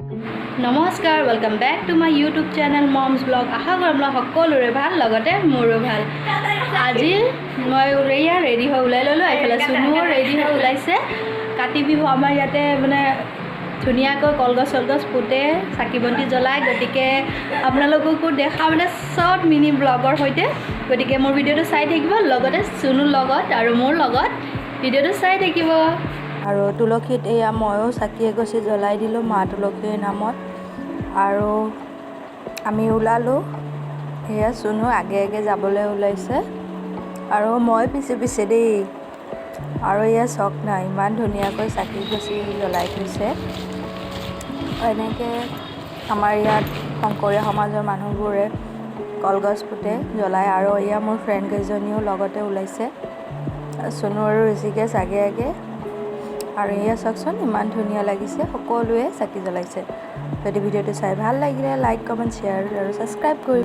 নমস্কাৰ welcome back to my YouTube channel মমছ blog. আশা কৰোঁ আপোনালোক সকলোৰে ভাল, লগতে মোৰো ভাল। আজি মই ৰেডি হৈ ওলাই ল'লোঁ। এইফালে চুনুও ৰেডি হৈ ওলাইছে। কাতি বিহু আমাৰ ইয়াতে মানে ধুনীয়াকৈ কলগছ চলগছ ফুটে, চাকি বন্তি জ্বলায়। গতিকে আপোনালোককো দেখা মানে শ্বৰ্ট মিনি ব্লগৰ সৈতে। গতিকে মোৰ ভিডিঅ'টো চাই থাকিব, লগতে চুনুৰ লগত আৰু মোৰ লগত ভিডিঅ'টো চাই থাকিব। আৰু তুলসীত এয়া ময়ো চাকি এগছি জ্বলাই দিলোঁ মা তুলসীৰ নামত। আৰু আমি ওলালোঁ। এয়া চুনু আগে আগে যাবলৈ ওলাইছে আৰু মই পিছে পিছে দেই। আৰু এয়া চক নাই, ইমান ধুনীয়াকৈ চাকি গছি জ্বলাই থৈছে। এনেকৈ আমাৰ ইয়াত শংকৰীয়া সমাজৰ মানুহবোৰে কলগছ ফুটে জ্বলায়। আৰু এয়া মোৰ ফ্ৰেণ্ড কেইজনীও লগতে ওলাইছে, চুনু আৰু ঋষিকেশ আগে আগে। আৰু এয়া চাওকচোন, ইমান ধুনীয়া লাগিছে, সকলোৱে চাকি জ্বলাইছে। যদি ভিডিঅ'টো চাই ভাল লাগিলে লাইক কমেণ্ট শ্বেয়াৰ আৰু ছাবস্ক্ৰাইব কৰিব।